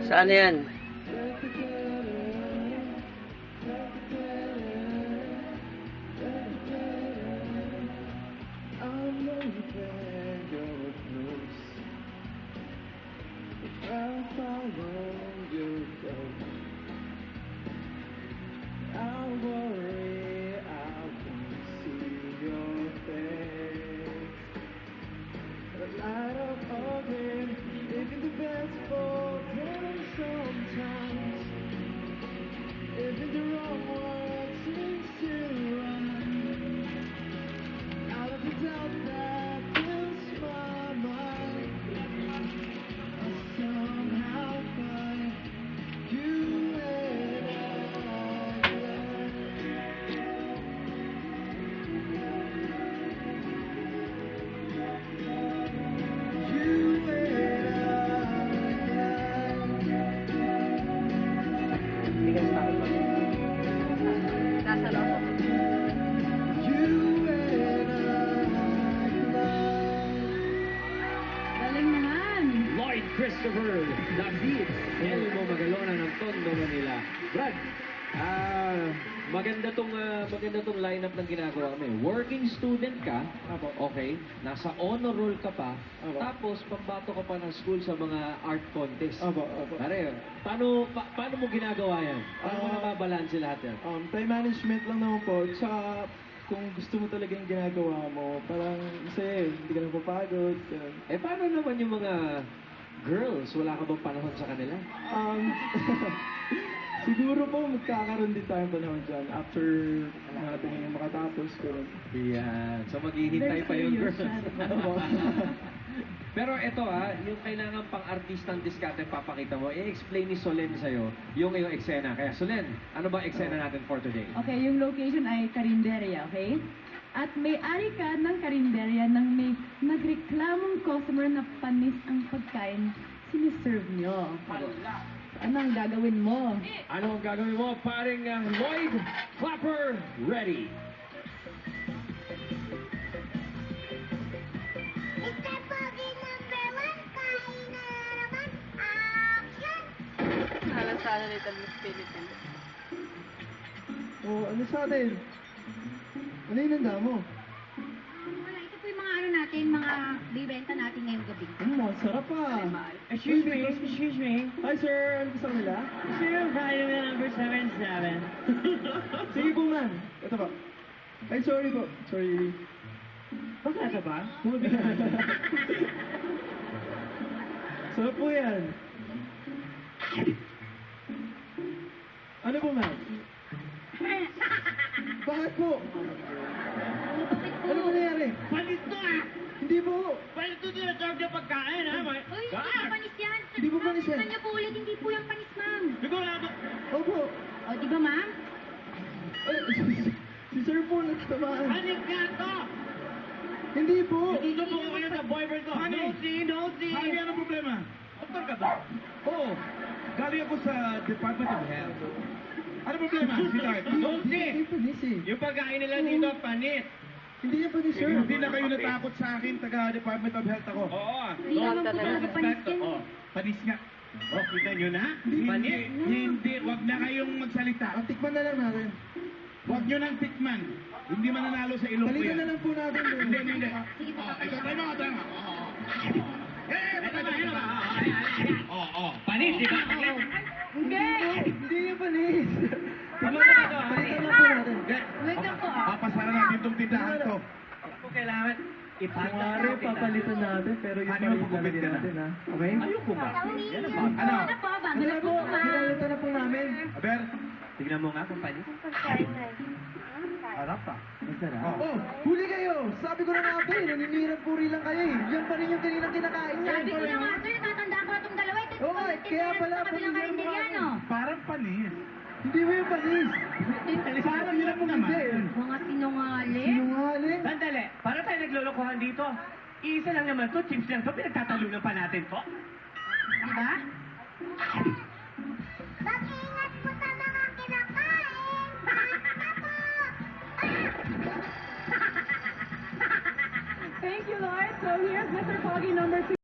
Saan yan? Nasa loob. Galing naman. Lloyd Christopher, David, Elmo Magalona ng Tondo, Manila. Brad, maganda tong lineup ng ginagawa mo. Working student ka, okay, nasa honor roll ka pa, tapos pambato ka pa ng school sa mga art contest. Pare, paano mo ginagawa yan? Paano mo nababalanse lahat yan? Time management lang naman po. Tsaka, kung gusto mo talaga yung ginagawa mo, parang masaya, hindi ka nang papagod. Eh, paano naman yung mga girls? Wala ka bang panahon sa kanila? Siguro po, magkakaroon din tayong panahon dyan after natin yung makatapos. Yan. So, maghihintay pa yung girls. Pero ito yung kailangan pang artistang diskarte papakita mo, i-explain ni Solen sa'yo yung iyong eksena. Kaya Solen, ano ba eksena natin for today? Okay, yung location ay Carinderia, okay? At may-ari ka ng Carinderia nang may nagreklamong customer na panis ang pagkain siniserve nyo. Ano ang gagawin mo? Ano ang gagawin mo? Paring Lloyd Clapper, ready. Alam sana nito Miss Philippines. Ano sa atin? Ano yung nanda mo? Wala, ito po yung mga ano natin, mga bibenta natin ngayong gabi. Masarap Excuse me. Hi sir, ano gusto nila? Gusto yung value na number 77? Sige po ma'am. Ito po. Ay, sorry po. Sorry. Magkasa ba? Sarap po yan. Ano po ma'am? Bakit po? Ano nangyari? Panis to Hindi po. Panis to din na yung pagkain Uy, hindi yung panis yan. Hindi po panis yan. Tingnan niyo po ulit, hindi po yung panis, ma'am. Sigurado. Opo. O, di ba, ma'am? Ay, si sir po nagtamaan. Panis nga to! Hindi po. Ituto po ko kayo sa boyfriend ko. Nosy! Honey, ano problema? Doktor ka ba? Oo. Galing ako sa Department of Health. Ano problema, sweetheart? Nosy! Hindi panis eh. Yung pagkain nila dito, panis. Hindi yan panis sir. Hindi na kayo natakot sa akin, taga-Department of Health ako. Oo. Hindi naman po talaga panis yan. Oh. Panis nga. Oh, kita nyo na? Panis. Hindi, wag na kayong magsalita. Tikman na lang natin. Wag nyo nang tikman. Hindi mananalo sa ilong ko Balikan yan. na lang po natin. Hindi. Sige po, Ito, tayo mo. Panis, di ba? Hindi yan panis. Ano na ba ito? Balikan na po natin. Wait lang po. Papasara natin itong tindahan to. Ako kailangan Pangari, papalitan natin, pero yung Ano, panis pagkupit ka na? natin ha. Okay? Ayoko ba? Yan Ano? Ano po, bago Wala na po, po, ma'am. pinalitan na po namin. Aber? Tignan mo nga kung panis. Harap pa. Masarap. Oh, huli kayo! Sabi ko na nga ba eh, naninirang puri lang kayo eh. Yan pa rin yung kaninang kinakain niya. Sabi ko na nga, sir, tatandaan ko na itong dalawa. Ito, Oo, kaya pala, sa kabilang panis yung karinderiano. Parang panis. Hindi mo yung panis. Parang yun mo naman. Mga sinungaling. Sinungaling. Sandali, para tayo naglolokohan dito. Isa lang naman to, chips lang to, pinagtatalunan pa natin to. Diba? Mag-ingat po sa mga kinakain. Baka po. Thank you, Lord. So here's Mr. Foggy number 2.